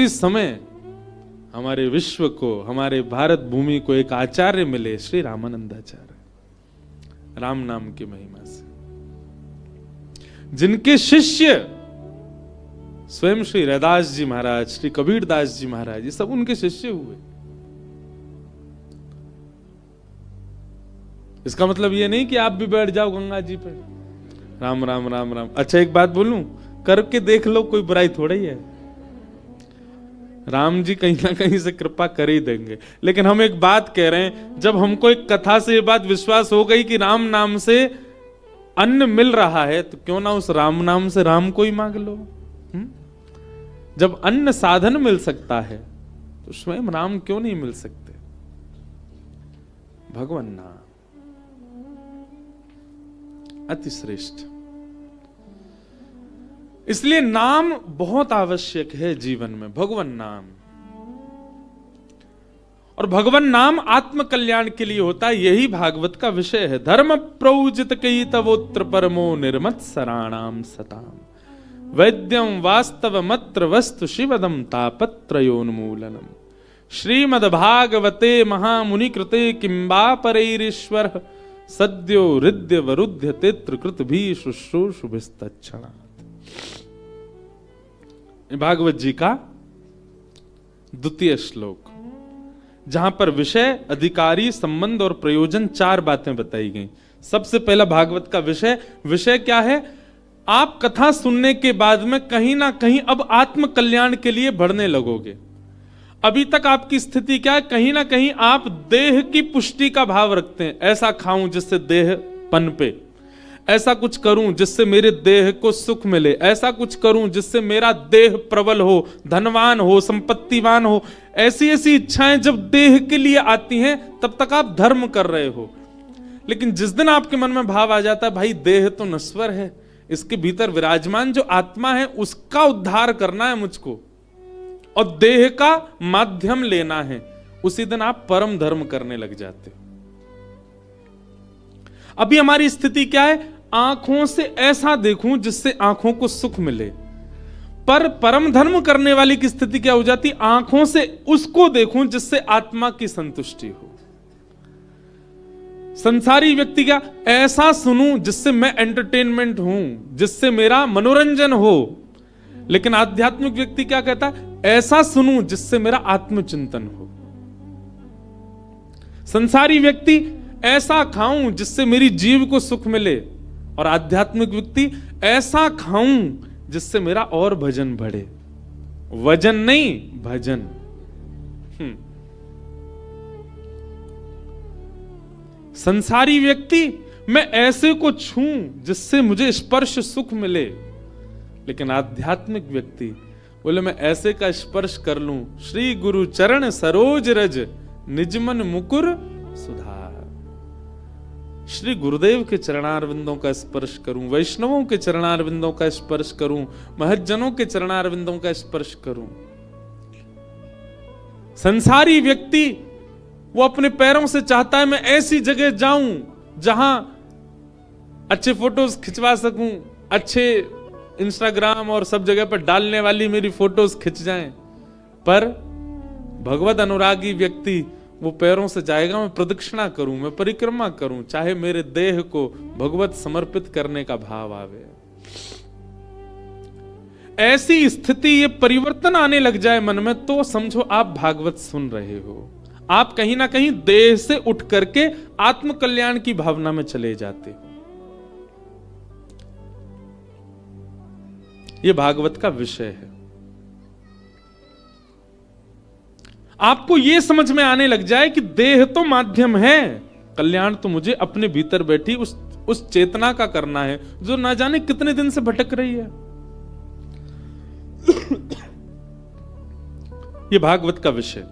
समय हमारे विश्व को, हमारे भारत भूमि को एक आचार्य मिले, श्री रामानंदाचार्य, राम नाम की महिमा से, जिनके शिष्य स्वयं श्री रैदास जी महाराज, श्री कबीरदास जी महाराज, ये सब उनके शिष्य हुए। इसका मतलब ये नहीं कि आप भी बैठ जाओ गंगा जी पे, राम राम राम राम। अच्छा एक बात बोलूं, करके देख लो, कोई बुराई थोड़ा ही है। राम जी कहीं ना कहीं से कृपा कर ही देंगे। लेकिन हम एक बात कह रहे हैं, जब हमको एक कथा से ये बात विश्वास हो गई कि राम नाम से अन्न मिल रहा है, तो क्यों ना उस राम नाम से राम को ही मांग लो। जब अन्न साधन मिल सकता है तो स्वयं राम क्यों नहीं मिल सकते? भगवान नाम अति श्रेष्ठ। इसलिए नाम बहुत आवश्यक है जीवन में, भगवान नाम। और भगवान नाम आत्म कल्याण के लिए होता है, यही भागवत का विषय है। धर्म प्रौजित कई तवोत्र परमो निर्मत्सराणाम सताम वैद्यम वास्तव मत्र वस्तु शिवदम तापत्रयोन्मूलनम श्रीमद्भागवते महामुनि कृते किंबा परैरीश्वर सद्यो हृदय वरुध्य तेत्र कृत भी शुश्रूषुभिस्तच्छणात्। भागवत जी का द्वितीय श्लोक, जहां पर विषय, अधिकारी, संबंध और प्रयोजन 4 बातें बताई गई। सबसे पहला भागवत का विषय क्या है? आप कथा सुनने के बाद में कहीं ना कहीं अब आत्म कल्याण के लिए बढ़ने लगोगे। अभी तक आपकी स्थिति क्या है? कहीं ना कहीं आप देह की पुष्टि का भाव रखते हैं, ऐसा खाऊं जिससे देह पनपे, ऐसा कुछ करूं जिससे मेरे देह को सुख मिले, ऐसा कुछ करूं जिससे मेरा देह प्रबल हो, धनवान हो, संपत्तिवान हो। ऐसी ऐसी इच्छाएं जब देह के लिए आती हैं तब तक आप धर्म कर रहे हो। लेकिन जिस दिन आपके मन में भाव आ जाता है भाई देह तो नश्वर है, इसके भीतर विराजमान जो आत्मा है उसका उद्धार करना है मुझको और देह का माध्यम लेना है, उसी दिन आप परम धर्म करने लग जाते हो। अभी हमारी स्थिति क्या है? आंखों से ऐसा देखूं जिससे आंखों को सुख मिले, पर परम धर्म करने वाली की स्थिति क्या हो जाती? आंखों से उसको देखूं जिससे आत्मा की संतुष्टि हो। संसारी व्यक्ति क्या? ऐसा सुनूं जिससे मैं एंटरटेनमेंट हूं, जिससे मेरा मनोरंजन हो। लेकिन आध्यात्मिक व्यक्ति क्या कहता है? ऐसा सुनूं जिससे मेरा आत्मचिंतन हो। संसारी व्यक्ति ऐसा खाऊं जिससे मेरी जीव को सुख मिले, और आध्यात्मिक व्यक्ति ऐसा खाऊं जिससे मेरा और भजन बढ़े। वजन नहीं, भजन। संसारी व्यक्ति मैं ऐसे को छूं जिससे मुझे स्पर्श सुख मिले, लेकिन आध्यात्मिक व्यक्ति बोले मैं ऐसे का स्पर्श कर लूं, श्री गुरु चरण सरोज रज निजमन मुकुर सुधार। श्री गुरुदेव के चरणारविंदों का स्पर्श करूं, वैष्णवों के चरणारविंदों का स्पर्श करूं, महज्जनों के चरणारविंदों का स्पर्श करूं। संसारी व्यक्ति वो अपने पैरों से चाहता है मैं ऐसी जगह जाऊं जहां अच्छे फोटोज खिंचवा सकूं, अच्छे इंस्टाग्राम और सब जगह पर डालने वाली मेरी फोटोज खिंच जाएं। पर भगवत अनुरागी व्यक्ति वो पैरों से जाएगा मैं प्रदक्षिणा करूं, मैं परिक्रमा करूं, चाहे मेरे देह को भगवत समर्पित करने का भाव आवे। ऐसी स्थिति, ये परिवर्तन आने लग जाए मन में, तो समझो आप भागवत सुन रहे हो। आप कहीं ना कहीं देह से उठ करके आत्म कल्याण की भावना में चले जाते हो। ये भागवत का विषय है। आपको यह समझ में आने लग जाए कि देह तो माध्यम है, कल्याण तो मुझे अपने भीतर बैठी उस चेतना का करना है जो ना जाने कितने दिन से भटक रही है। यह भागवत का विषय।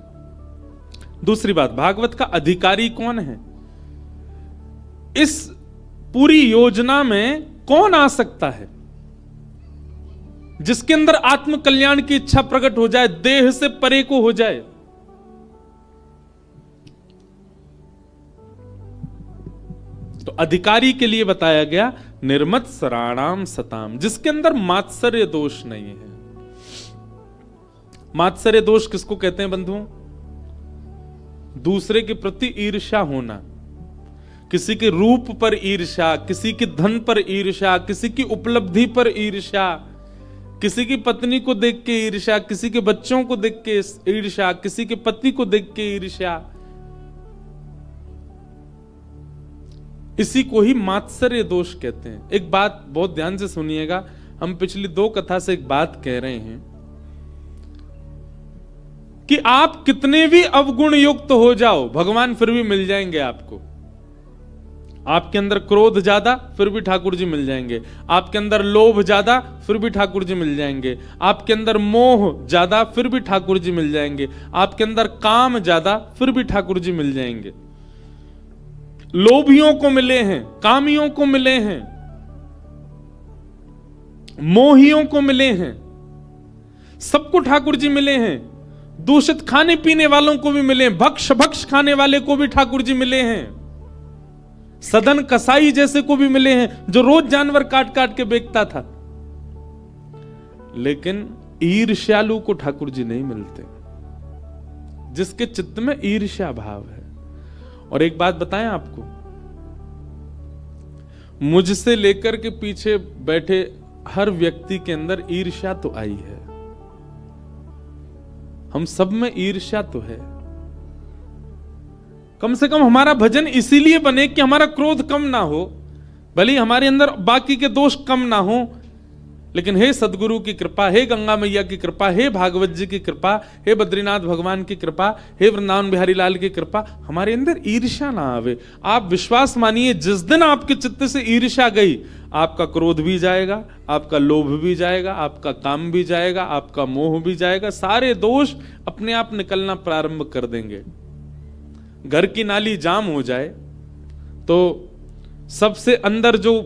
दूसरी बात, भागवत का अधिकारी कौन है? इस पूरी योजना में कौन आ सकता है जिसके अंदर आत्म कल्याण की इच्छा प्रकट हो जाए, देह से परे को हो जाए? तो अधिकारी के लिए बताया गया निर्मत सराणाम सताम, जिसके अंदर मात्सर्य दोष नहीं है। मात्सर्य दोष किसको कहते हैं बंधुओं? दूसरे के प्रति ईर्ष्या होना, किसी के रूप पर ईर्ष्या, किसी के धन पर ईर्ष्या, किसी की उपलब्धि पर ईर्ष्या, किसी की पत्नी को देख के ईर्ष्या, किसी के बच्चों को देख के ईर्ष्या, किसी के पति को देख के ईर्ष्या, इसी को ही मात्सर्य दोष कहते हैं। एक बात बहुत ध्यान से सुनिएगा, हम पिछली 2 कथा से एक बात कह रहे हैं कि आप कितने भी अवगुण युक्त हो जाओ, भगवान फिर भी मिल जाएंगे आपको। आपके अंदर क्रोध ज्यादा, फिर भी ठाकुर जी मिल जाएंगे। आपके अंदर लोभ ज्यादा, फिर भी ठाकुर जी मिल जाएंगे। आपके अंदर मोह ज्यादा, फिर भी ठाकुर जी मिल जाएंगे। आपके अंदर काम ज्यादा, फिर भी ठाकुर जी मिल जाएंगे। लोभियों को मिले हैं, कामियों को मिले हैं, मोहियों को मिले हैं, सबको ठाकुर जी मिले हैं। दूषित खाने पीने वालों को भी मिले, भक्ष खाने वाले को भी ठाकुर जी मिले हैं। सदन कसाई जैसे को भी मिले हैं जो रोज जानवर काट काट के बेचता था। लेकिन ईर्ष्यालु को ठाकुर जी नहीं मिलते, जिसके चित्त में ईर्ष्या भाव है। और एक बात बताएं आपको, मुझसे लेकर के पीछे बैठे हर व्यक्ति के अंदर ईर्ष्या तो आई है। हम सब में ईर्ष्या तो है। कम से कम हमारा भजन इसीलिए बने कि हमारा क्रोध कम ना हो, भले हमारे अंदर बाकी के दोष कम ना हो, लेकिन हे सदगुरु की कृपा, हे गंगा मैया की कृपा, हे भागवत जी की कृपा, हे बद्रीनाथ भगवान की कृपा, हे वृंदावन बिहारी लाल की कृपा, हमारे अंदर ईर्ष्या ना आवे। आप विश्वास मानिए, जिस दिन आपके चित्त से ईर्ष्या गई, आपका क्रोध भी जाएगा, आपका लोभ भी जाएगा, आपका काम भी जाएगा, आपका मोह भी जाएगा। सारे दोष अपने आप निकलना प्रारंभ कर देंगे। घर की नाली जाम हो जाए तो सबसे अंदर जो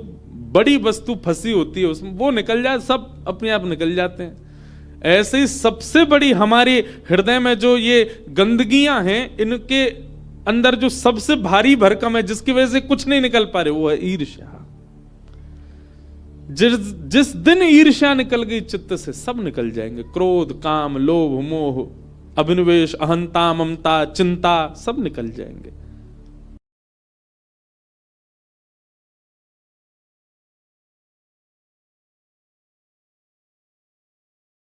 बड़ी वस्तु फंसी होती है उसमें वो निकल जाए, सब अपने आप निकल जाते हैं। ऐसे ही सबसे बड़ी हमारे हृदय में जो ये गंदगियां हैं, इनके अंदर जो सबसे भारी भरकम है, जिसकी वजह से कुछ नहीं निकल पा रहे, वो है ईर्ष्या। जिस दिन ईर्ष्या निकल गई चित्त से, सब निकल जाएंगे। क्रोध, काम, लोभ, मोह, अभिनिवेश, अहंता, ममता, चिंता, सब निकल जाएंगे।